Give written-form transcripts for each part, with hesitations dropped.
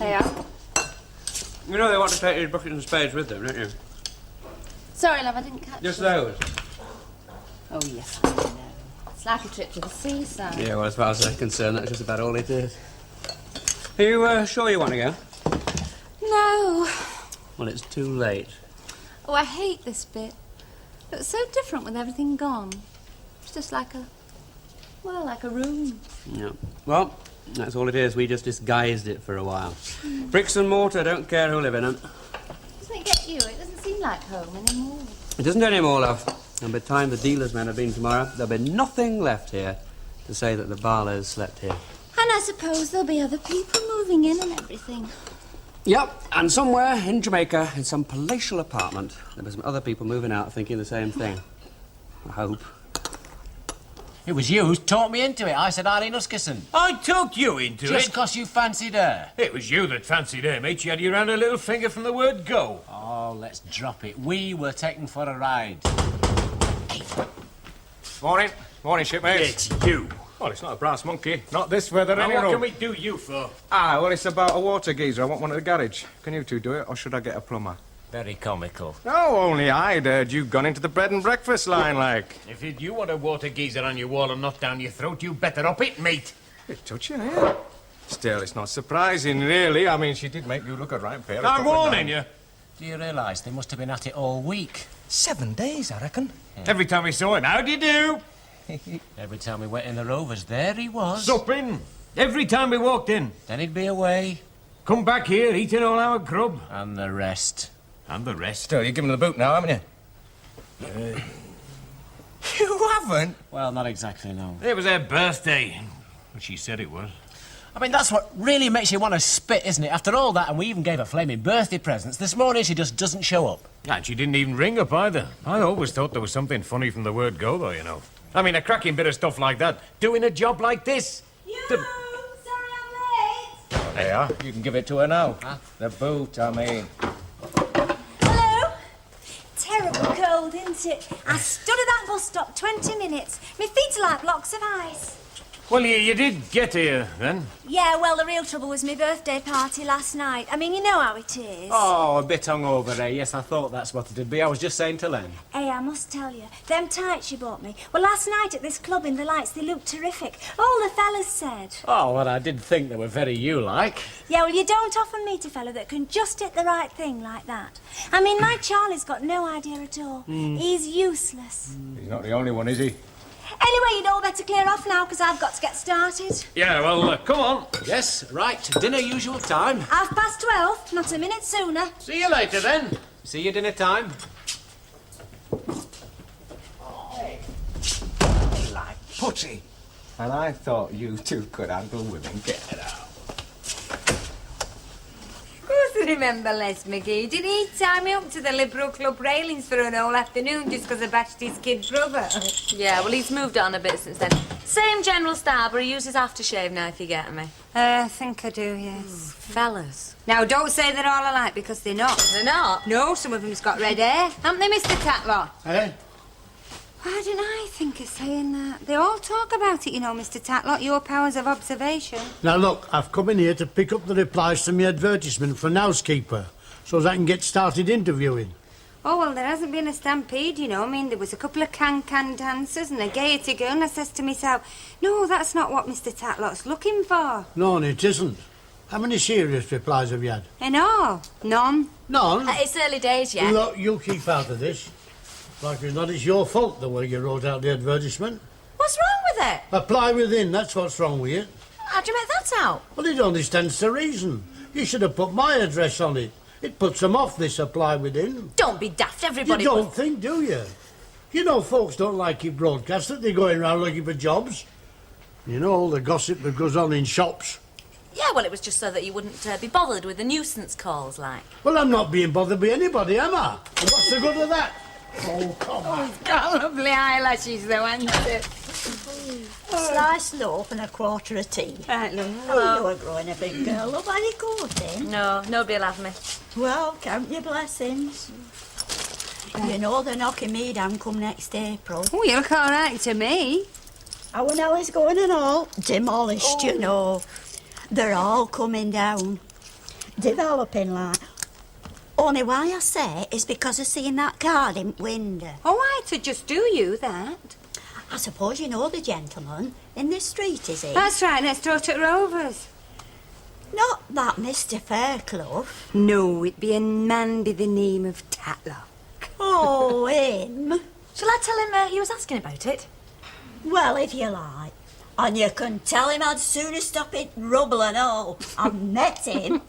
They are. You know they want to take these buckets and spades with them, don't you? Sorry, love, I didn't catch Just you. those? Oh, yes, I know. It's like a trip to the seaside. Yeah, well, as far as I'm concerned, that's just about all it is. Are you sure you want to go? No. Well, it's too late. Oh, I hate this bit. It's so different with everything gone. It's just like a... well, like a room. Yeah. Well, that's all it is. We just disguised it for a while. Bricks and mortar, don't care who live in them. Doesn't it get you? It doesn't seem like home anymore. It doesn't anymore, love. And by the time the dealers' men have been tomorrow, there'll be nothing left here to say that the Barlows slept here. And I suppose there'll be other people moving in and everything. Yep, and somewhere in Jamaica, in some palatial apartment, there'll be some other people moving out thinking the same thing. I hope. It was you who talked me into it. I said Eileen Huskisson. I talked you into Just it. because you fancied her. It was you that fancied her, mate. She had you round her little finger from the word go. Oh, let's drop it. We were taken for a ride. Morning. Morning, shipmates. It's you. Well, it's not a brass monkey. Not this weather, Now, anyway. what can we do you for? Well, it's about a water geyser. I want one at the garage. Can you two do it, or should I get a plumber? Very comical. No, only I'd heard you gone into the bread and breakfast line, like. If you want a water geyser on your wall and not down your throat, you better up it, mate. Bit touching, eh? Still, it's not surprising, really. I mean, she did make you look a right pair. I'm warning you. Do you realise they must have been at it all week? 7 days, I reckon. Every time we saw him, how do you do? Every time we went in the Rovers, there he was. Supping. Every time we walked in. Then he'd be away. Come back here, eating all our grub. And the rest. And the rest. Still, you're giving her the boot now, haven't you? You haven't? Well, not exactly, no. It was her birthday. She said it was. I mean, that's what really makes you want to spit, isn't it? After all that, and we even gave her flaming birthday presents, this morning she just doesn't show up. And she didn't even ring up either. I always thought there was something funny from the word go, though, you know. I mean, a cracking bit of stuff like that. Doing a job like this. Sorry I'm late. There you are. You can give it to her now. Huh? The boot, I mean. Hello? Terrible cold, isn't it? I stood at that bus stop 20 minutes. My feet are like blocks of ice. Well, you did get here, then. Yeah, well, the real trouble was my birthday party last night. I mean, you know how it is. Oh, a bit hungover, eh? Yes, I thought that's what it'd be. I was just saying to Len. Hey, I must tell you, them tights you bought me, well, last night at this club in the lights, they looked terrific. All the fellas said. Oh, well, I did think they were very you-like. Yeah, well, you don't often meet a fella that can just hit the right thing like that. I mean, my Charlie's got no idea at all. He's useless. He's not the only one, is he? Anyway, you'd all better clear off now, because I've got to get started. Yeah, well, come on. Yes, right. Dinner usual time. 12:30, not a minute sooner. See you later, then. See you dinner time. Like putty. And I thought you two could handle women. Get it out. Of course I remember Les McGee. Didn't he tie me up to the Liberal Club railings for an whole afternoon just because I batched his kid brother? Yeah, well, he's moved on a bit since then. Same general style, but he uses aftershave now, if you get me. I think I do, yes. Fellas. Now, don't say they're all alike, because they're not. They're not? No, some of them's got red hair. Haven't they, Mr. Tatlock? Eh? Why didn't I think of saying that? They all talk about it, you know, Mr. Tatlock, your powers of observation. Now, look, I've come in here to pick up the replies to my advertisement for an housekeeper, so that I can get started interviewing. Oh, well, there hasn't been a stampede, you know. I mean, there was a couple of can-can dancers and a gaiety girl, and I says to myself, no, that's not what Mr. Tatlock's looking for. No, it isn't. How many serious replies have you had? No, none. None? It's early days yet. Look, you keep out of this. Like it's not it's your fault the way you wrote out the advertisement. What's wrong with it? Apply within, that's what's wrong with you. How'd you make that out? Well, it only stands to reason. You should have put my address on it. It puts them off, this apply within. Don't be daft, everybody. You don't think, do you? You know folks don't like it broadcasted. They're going round looking for jobs. You know all the gossip that goes on in shops. Yeah, well, it was just so that you wouldn't be bothered with the nuisance calls, like. Well, I'm not being bothered by anybody, am I? And what's the good of that? Oh, come on. He's got lovely eyelashes, though, hasn't it? Slice loaf and a quarter of tea. Right, love. Oh, you were growing a big girl. Love, are you courting? No, nobody'll have me. Well, count your blessings. You know they're knocking me down come next April. Oh, you look all right to me. How and how is going and all? Demolished, you know. They're all coming down. developing like. Only why I say is because of seeing that card in window. Oh, I to just do you that. I suppose you know the gentleman in this street, is he? That's right, next door to Rovers. Not that Mr. Fairclough. No, it be a man by the name of Tatlock. Oh, him. Shall I tell him you was asking about it? Well, if you like. And you can tell him I'd sooner stop it rubble and all. I've met him.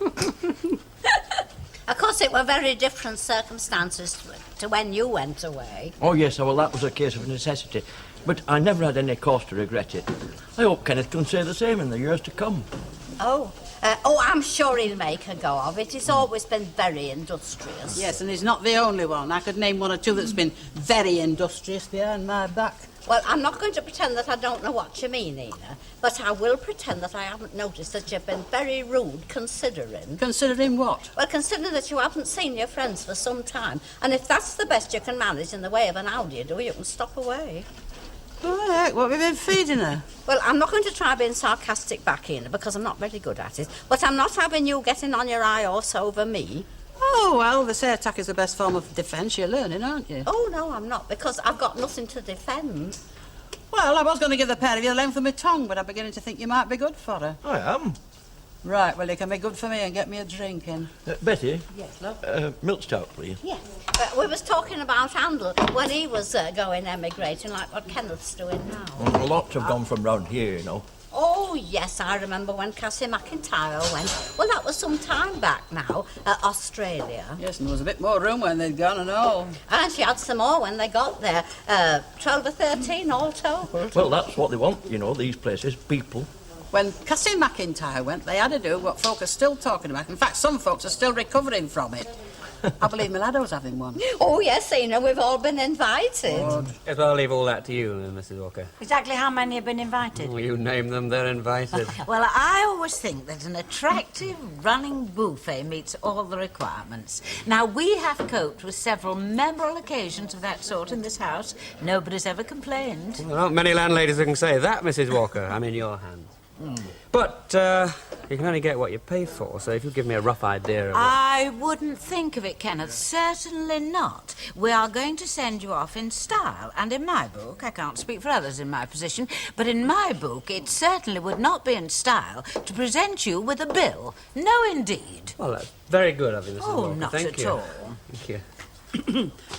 Of course, it were very different circumstances to when you went away. Oh, yes, well, that was a case of necessity. But I never had any cause to regret it. I hope Kenneth can say the same in the years to come. Oh, I'm sure he'll make a go of it. He's always been very industrious. Yes, and he's not the only one. I could name one or two that's been very industrious behind my back. Well, I'm not going to pretend that I don't know what you mean, Ina, but I will pretend that I haven't noticed that you've been very rude, considering... Considering what? Well, considering that you haven't seen your friends for some time, and if that's the best you can manage in the way of an how do you do, you can stop away. Oh, heck, what have you been feeding her? Well, I'm not going to try being sarcastic back, Ina, because I'm not very good at it, but I'm not having you getting on your high horse over me. Oh, well, they say attack is the best form of defence. You're learning, aren't you? Oh, no, I'm not, because I've got nothing to defend. Well, I was going to give the pair of you the length of my tongue, but I'm beginning to think you might be good for her. I am. Right, well, you can be good for me and get me a drink in. Betty? Yes, love? Milk stout, please. Yes. We was talking about Handel when he was going emigrating, like what Kenneth's doing now. Oh, lots have gone from round here, you know. Oh, yes, I remember when Cassie McIntyre went. Well, that was some time back now, Australia. Yes, and there was a bit more room when they'd gone and all. And she had some more when they got there. 12 or 13 all told. Well, that's what they want, you know, these places, people. When Cassie McIntyre went, they had to do what folk are still talking about. In fact, some folks are still recovering from it. I believe my laddo's having one. Oh, yes, Ina, we've all been invited. Yes, well, I'll leave all that to you, Mrs. Walker. Exactly how many have been invited? Oh, you name them, they're invited. Well, I always think that an attractive running buffet meets all the requirements. Now, we have coped with several memorable occasions of that sort in this house. Nobody's ever complained. There aren't many landladies who can say that, Mrs. Walker. I'm in your hands. But you can only get what you pay for, so if you give me a rough idea of I wouldn't think of it, Kenneth. Certainly not. We are going to send you off in style, and in my book, I can't speak for others in my position, but in my book, it certainly would not be in style to present you with a bill. No, indeed. Well, that's very good of you, Mrs. Walker. Not Thank at you. all. Thank you.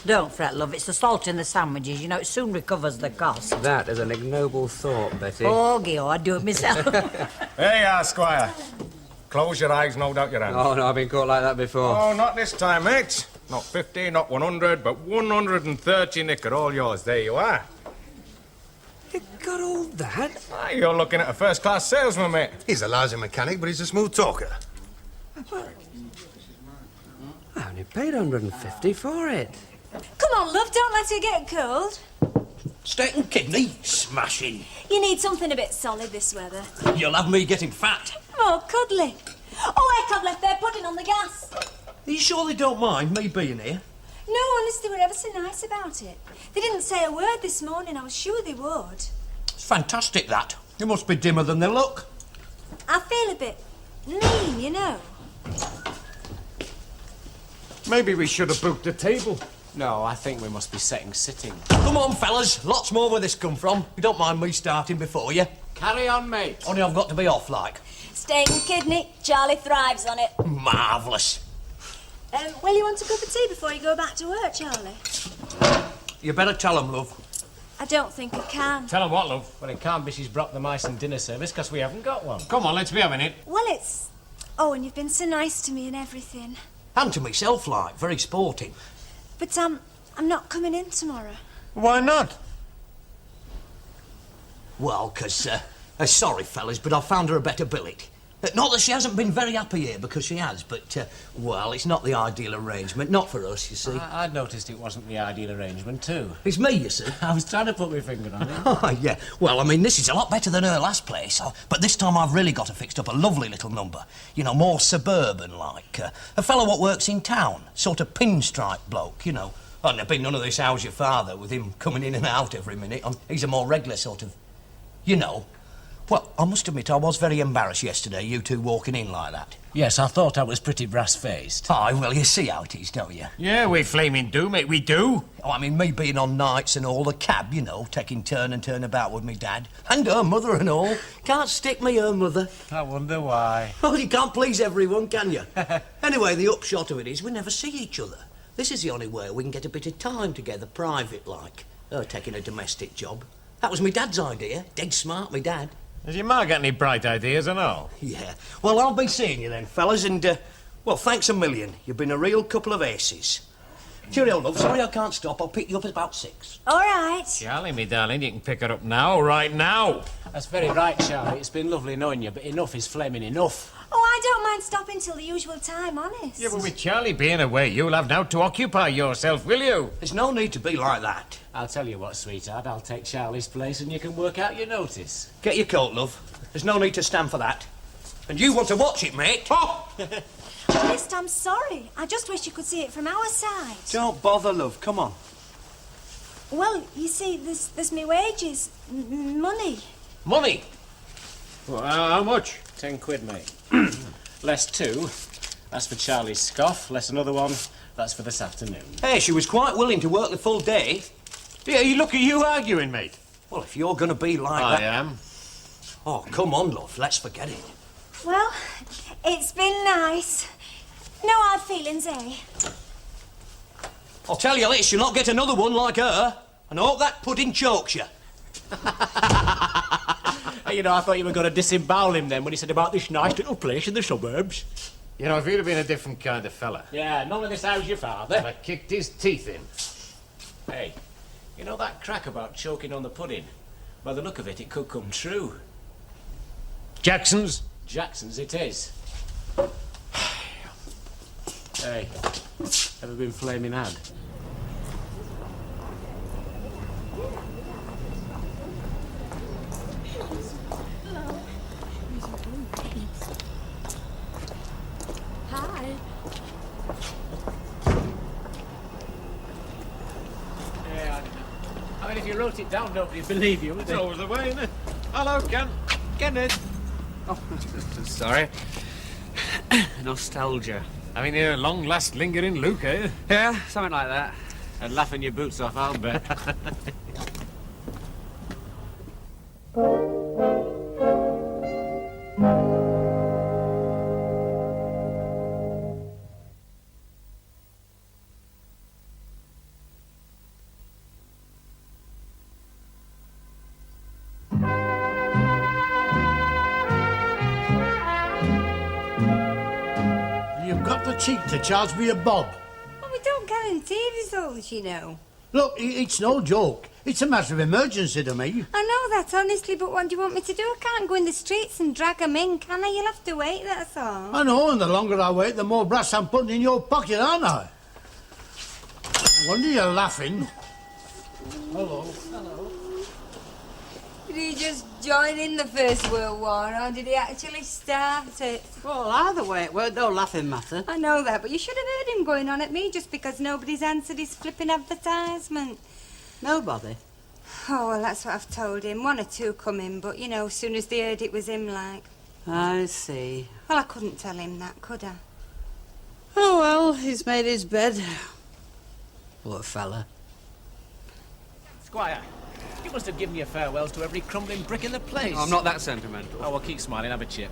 Don't fret, love. It's the salt in the sandwiches. You know, it soon recovers the cost. That is an ignoble thought, Betty. Oh, Gio, I'd do it myself. There you are, Squire. Close your eyes, no doubt your hands. Oh, no, I've been caught like that before. Oh, not this time, mate. Not 50, not 100, but 130 nick are all yours. There you are. You got all that? Ah, you're looking at a first-class salesman, mate. He's a lousy mechanic, but he's a smooth talker. I only paid 150 for it. Come on, love, don't let it get cold. Steak and kidney, smashing. You need something a bit solid this weather. You'll have me getting fat. More cuddly. Oh, heck, I've left their pudding on the gas. Are you sure they don't mind me being here? No, honestly, they were ever so nice about it. They didn't say a word this morning. I was sure they would. It's fantastic, that. They must be dimmer than they look. I feel a bit mean, you know. Maybe we should have booked a table. No, I think we must be sitting. Come on, fellas. Lots more where this come from. You don't mind me starting before you? Carry on, mate. Only I've got to be off, like. Steak and kidney. Charlie thrives on it. Marvellous. Well, you want a cup of tea before you go back to work, Charlie? You better tell 'em, love. I don't think I can. Tell her what, love? Well, it can't be she's brought the mice and dinner service, because we haven't got one. Come on, let's be having it. Well, it's... Oh, and you've been so nice to me and everything. And to myself, like. Very sporting. But, I'm not coming in tomorrow. Why not? Well, 'cause, sorry, fellas, but I've found her a better billet. Not that she hasn't been very happy here, because she has, but, well, it's not the ideal arrangement. Not for us, you see. I'd noticed it wasn't the ideal arrangement, too. It's me, you see. I was trying to put my finger on it. Oh, yeah. Well, I mean, this is a lot better than her last place. But this time I've really got her fixed up a lovely little number. You know, more suburban-like. A fellow what works in town. Sort of pinstripe bloke, you know. And there'd be none of this how's your father with him coming in and out every minute. He's a more regular sort of... You know. Well, I must admit I was very embarrassed yesterday, you two walking in like that. Yes, I thought I was pretty brass-faced. Aye, well, you see how it is, don't you? Yeah, we flaming do, mate, we do. Oh, I mean, me being on nights and all, the cab, you know, taking turn and turn about with me dad. And her mother and all. Can't stick me her mother. I wonder why. Oh, you can't please everyone, can you? Anyway, the upshot of it is we never see each other. This is the only way we can get a bit of time together, private-like. Her taking a domestic job. That was me dad's idea. Dead smart, me dad. Has your ma got any bright ideas and all? Yeah. Well, I'll be seeing you then, fellas, and, well, thanks a million. You've been a real couple of aces. Cheerio, love. Sorry I can't stop. I'll pick you up at about 6. All right. Charlie, me darling, you can pick her up now, right now. That's very right, Charlie. It's been lovely knowing you, but enough is flaming enough. Oh, I don't mind stopping till the usual time, honest. Yeah, but with Charlie being away, you'll have now to occupy yourself, will you? There's no need to be like that. I'll tell you what, sweetheart, I'll take Charlie's place and you can work out your notice. Get your coat, love. There's no need to stand for that. And you want to watch it, mate? Oh! Honest, I'm sorry. I just wish you could see it from our side. Don't bother, love. Come on. Well, you see, there's me wages, money. Money? Well, how much? 10 quid, mate. Less 2. That's for Charlie's scoff. Less another one. That's for this afternoon. Hey, she was quite willing to work the full day. Yeah, look at you arguing, mate. Well, if you're going to be like I that... am. Oh, come on, love. Let's forget it. Well, it's been nice. No hard feelings, eh? I'll tell you this, you'll not get another one like her. And I hope that pudding chokes you. You know, I thought you were going to disembowel him then when he said about this nice little place in the suburbs. You know, if he'd have been a different kind of fella, Yeah, none of this how's your father. I'd have kicked his teeth in. Hey, you know that crack about choking on the pudding? By the look of it, it could come true. Jackson's? Jackson's it is. Hey, ever been flaming had? Hi. Yeah, I mean, if you wrote it down, nobody'd believe you, would It's they? always the way, isn't it? Hello, Ken. Kenneth. Oh, sorry. Nostalgia. Having a long last lingering look, eh? Yeah, something like that. And laughing your boots off, I'll bet. You've got the cheek to charge me a bob. Well, we don't guarantee results, you know. Look, it's no joke. It's a matter of emergency to me. I know that, honestly, but what do you want me to do? I can't go in the streets and drag 'em in, can I? You'll have to wait, that's all. I know, and the longer I wait, the more brass I'm putting in your pocket, aren't I? Wonder you're laughing. Hello. Did he just join in the First World War, or did he actually start it? Well, either way, it weren't no laughing matter. I know that, but you should have heard him going on at me just because nobody's answered his flipping advertisement. Nobody. Oh, well, that's what I've told him. 1 or 2 come in, but, you know, as soon as they heard it was him, like... I see. Well, I couldn't tell him that, could I? Oh, well, he's made his bed. Poor fella. Squire, you must have given your farewells to every crumbling brick in the place. Oh, I'm not that sentimental. Oh, well, keep smiling, have a chip.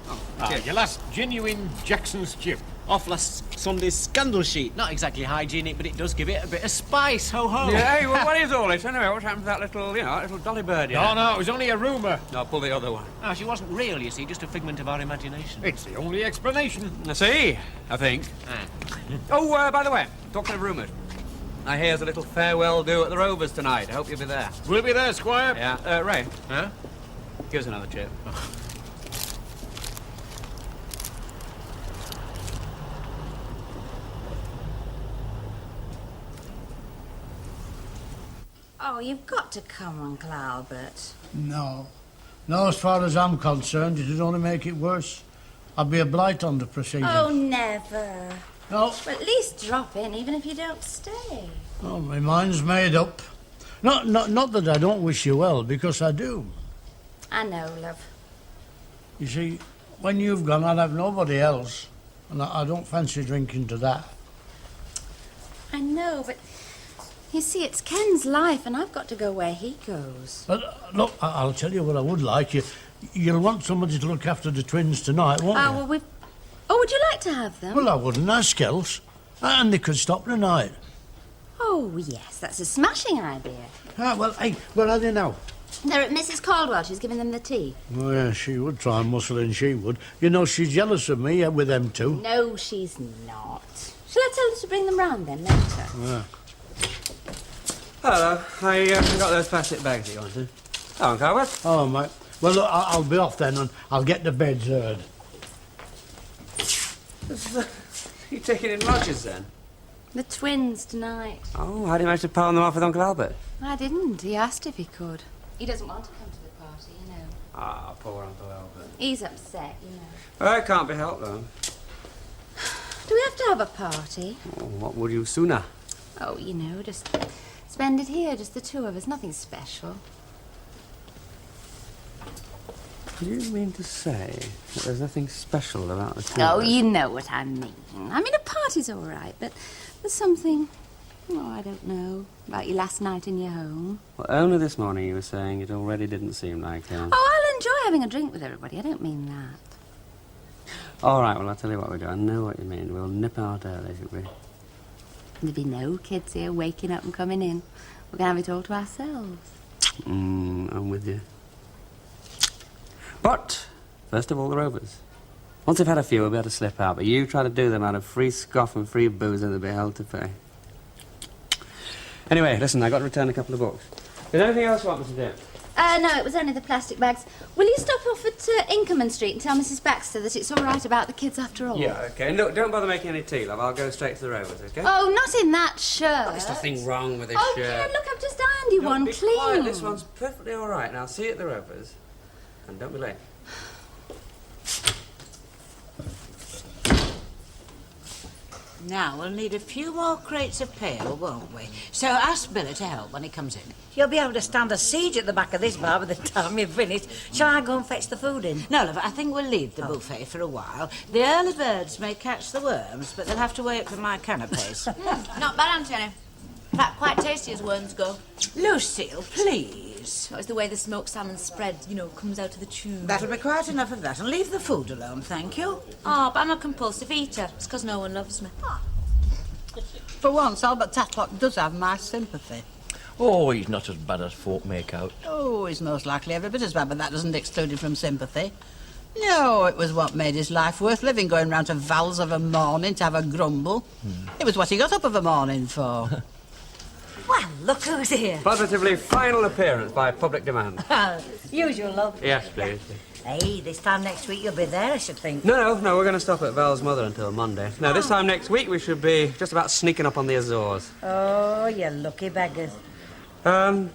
Your last genuine Jackson's chip. Off last Sunday's scandal sheet. Not exactly hygienic, but it does give it a bit of spice. Ho, ho. Yeah, hey, well, what is all this anyway? What happened to that little, that little dolly bird? No, no, it was only a rumour. I'll pull the other one. Oh, she wasn't real, you see, just a figment of our imagination. It's the only explanation. I see, I think. Oh, by the way, talking of rumours, I hear there's a little farewell do at the Rovers tonight. I hope you'll be there. We'll be there, Squire. Yeah, Ray, Huh? give us another chip. Oh, you've got to come, Uncle Albert. No. No, as far as I'm concerned, it'd only make it worse. I'd be a blight on the proceedings. Oh, never. No. But at least drop in, even if you don't stay. Oh, my mind's made up. Not that I don't wish you well, because I do. I know, love. You see, when you've gone, I'd have nobody else. And I don't fancy drinking to that. I know, but you see, it's Ken's life, and I've got to go where he goes. But, look, I'll tell you what I would like. You'll want somebody to look after the twins tonight, won't you? Well, we've... Oh, would you like to have them? Well, I wouldn't ask else. And they could stop the night. Oh, yes, that's a smashing idea. Ah, well, hey, where are they now? They're at Mrs. Caldwell. She's giving them the tea. Oh, yeah, she would try and muscle in, she would. You know, she's jealous of me with them two. No, she's not. Shall I tell her to bring them round then, later? Yeah. Hello. I got those plastic bags that you wanted. Go on, Carver. Oh, mate. Well, look, I'll be off then, and I'll get the beds heard. You taking in lodgers, then? The twins tonight. Oh, how do you manage to palm them off with Uncle Albert? I didn't. He asked if he could. He doesn't want to come to the party, you know. Ah, poor Uncle Albert. He's upset, you know. Well, it can't be helped, though. Do we have to have a party? Oh, what would you sooner? Oh, you know, just spend it here, just the two of us. Nothing special. Do you mean to say that there's nothing special about the two Oh, of us? you know what I mean. I mean, a party's all right, but there's something, oh, I don't know, about your last night in your home. Well, only this morning you were saying it already didn't seem like it. Oh, I'll enjoy having a drink with everybody. I don't mean that. All right, well, I'll tell you what we do. I know what you mean. We'll nip out early, should we? There'll be no kids here waking up and coming in. We're going to have it all to ourselves. I'm with you. But, first of all, the Rovers. Once they've had a few, we'll be able to slip out. But you try to do them out of free scoff and free booze, and they'll be held to pay. Anyway, listen, I got to return a couple of books. Is there anything else you want me to do? No, it was only the plastic bags. Will you stop off at Inkerman Street and tell Mrs. Baxter that it's all right about the kids after all? Yeah, okay. And look, don't bother making any tea, love. I'll go straight to the Rovers, okay? Oh, not in that shirt. There's nothing wrong with this Oh, shirt. Ken, look, I've just ironed you one Be clean. quiet. This one's perfectly all right. Now, see you at the Rovers. And don't be late. Now, we'll need a few more crates of pale, won't we? So ask Billy to help when he comes in. You'll be able to stand a siege at the back of this bar by the time you've finished. Shall I go and fetch the food in? No, love, I think we'll leave the buffet for a while. The early birds may catch the worms, but they'll have to wait for my canapes. Not bad, Anthony. In fact, quite tasty as worms go. Lucille, please. It's the way the smoked salmon spread, you know, comes out of the tube. That'll be quite enough of that, and leave the food alone, thank you. Oh, but I'm a compulsive eater. It's because no one loves me. For once, Albert Tatlock does have my sympathy. Oh, he's not as bad as folk make out. Oh, he's most likely every bit as bad, but that doesn't exclude him from sympathy. No, it was what made his life worth living, going round to Val's of a morning to have a grumble. It was what he got up of a morning for. Well, look who's here. Positively final appearance by public demand. Usual, love. Yes, please. Hey, this time next week you'll be there, I should think. No, we're going to stop at Val's mother until Monday. Now, this time next week, we should be just about sneaking up on the Azores. Oh, you lucky beggars. Betty,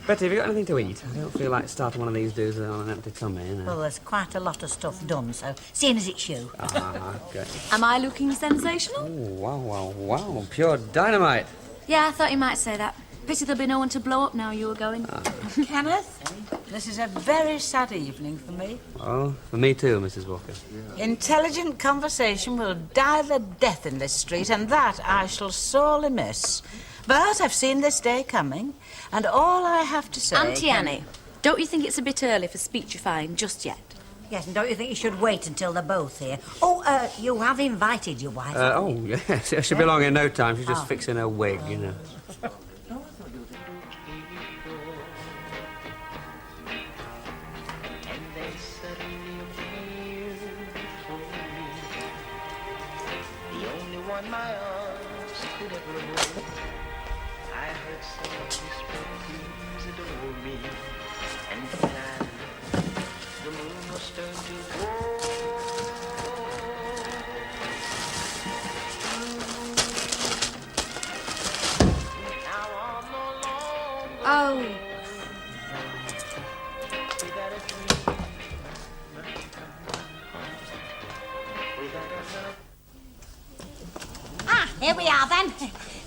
have you got anything to eat? I don't feel like starting one of these dudes on an empty tummy, you know. Well, there's quite a lot of stuff done, so seeing as it's you. Ah, okay. Am I looking sensational? Oh, wow. Pure dynamite. Yeah, I thought you might say that. Pity there'll be no one to blow up now you were going. Kenneth, this is a very sad evening for me. Oh, for me too, Mrs. Walker. Intelligent conversation will die the death in this street, and that I shall sorely miss. But I've seen this day coming, and all I have to say... Auntie Annie, don't you think it's a bit early for speechifying just yet? Yes, and don't you think you should wait until they're both here? Oh, you have invited your wife. Oh, yes. She'll be along in no time. She's just fixing her wig, you know. Oh. Here we are then.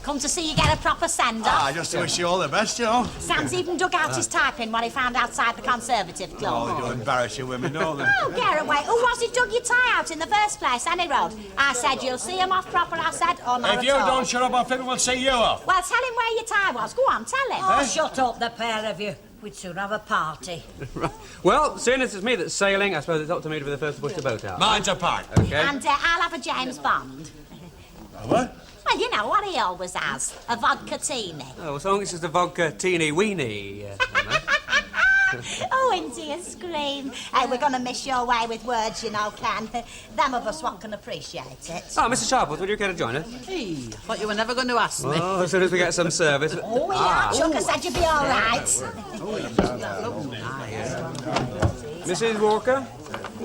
Come to see you get a proper send-off. Ah, just to wish you all the best, you know. Sam's even dug out his typing what he found outside the Conservative Club. Oh, they do embarrass you women, don't they? Oh, get away. Who was it dug your tie out in the first place, any road? I said you'll see him off proper, I said, or not If at you all. don't shut up, I think we'll see you off. Well, tell him where your tie was. Go on, tell him. Oh, shut up, the pair of you. We'd soon have a party. Right. Well, seeing as it's me that's sailing, I suppose it's up to me to be the first to push the boat out. Mine's apart. Okay. And I'll have a James Bond. What? Well, you know what he always has. A vodka teeny. Oh, as long as it's just a vodka teeny weeny. Oh, isn't he a scream? Hey, we're going to miss your way with words, you know, Ken. Them of us what can appreciate it. Oh, Mr. Sharples, would you care to join us? Hey, I thought you were never going to ask me. Oh, as soon as we get some service. Oh, yeah, Chuck said you'd be all right. Mrs. Walker,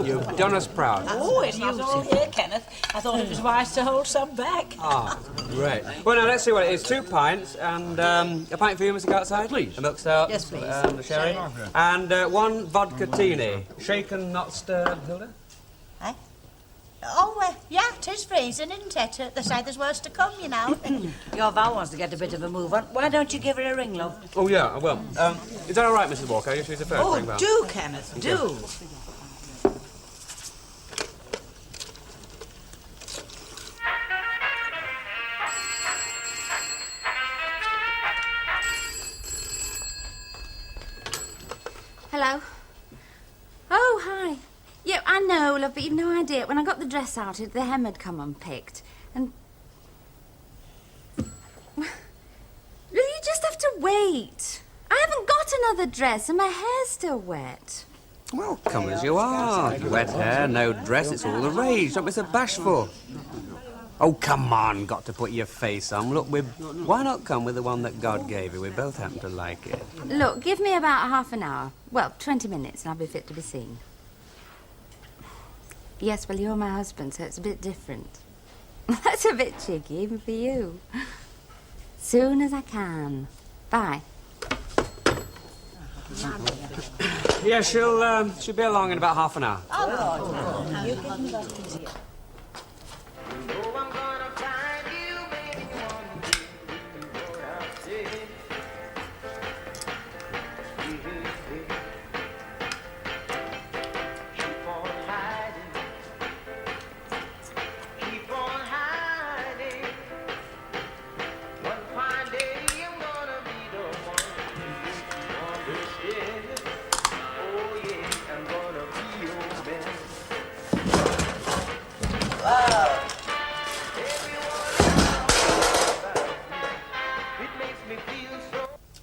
you've done us proud. Oh, it's not all here, Kenneth. I thought it was wise to hold some back. Ah, great. Well, now, let's see what it is. 2 pints and a pint for you, Mr. Outside. Please. A milk stout. Yes, please. The sherry. And 1 vodka teeny. Shaken, not stirred, Hilda? Eh? Oh, yeah, 'tis freezing, isn't it? They say there's worse to come, you know. Your Val wants to get a bit of a move on. Why don't you give her a ring, love? Oh, yeah, I will. Is that all right, Mrs. Walker? She's the first Oh, ring bell. do, Kenneth, do. Hello? Oh, hi. Yeah, I know, love, but you've no idea. When I got the dress out, the hem had come unpicked. And... Well, you just have to wait. I haven't got another dress and my hair's still wet. Well, come as you are. Wet hair, no dress, it's all the rage. Don't be so bashful. Oh, come on, got to put your face on. Look, why not come with the one that God gave you? We both happen to like it. Look, give me about half an hour. Well, 20 minutes and I'll be fit to be seen. Yes, well, you're my husband, so it's a bit different. That's a bit cheeky, even for you. Soon as I can. Bye. Yeah, she'll be along in about half an hour.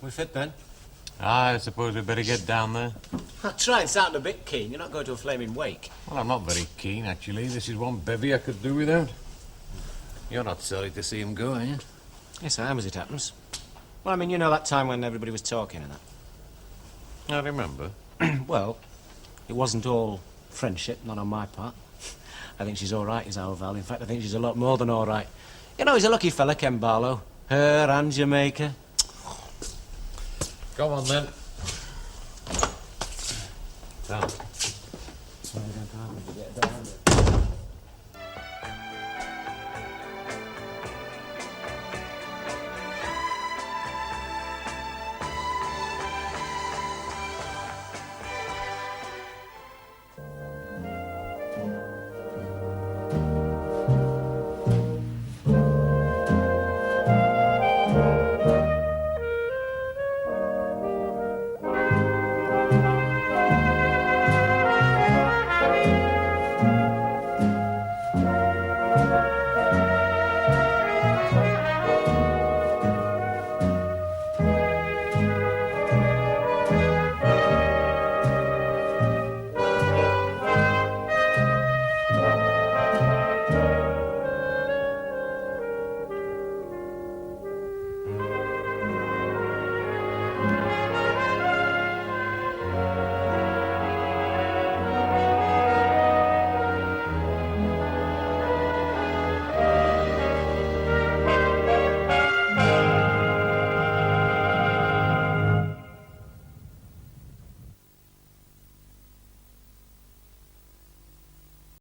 We fit then? I suppose we'd better get down there. I'll try and sound a bit keen. You're not going to a flaming wake. Well, I'm not very keen, actually. This is one bevy I could do without. You're not sorry to see him go, are you? Yes, I am, as it happens. Well, I mean, you know that time when everybody was talking and that? I remember. Well, it wasn't all friendship, not on my part. I think she's all right, is our Val. In fact, I think she's a lot more than all right. You know, he's a lucky fella, Ken Barlow. Her and Jamaica. Go on, then. Down.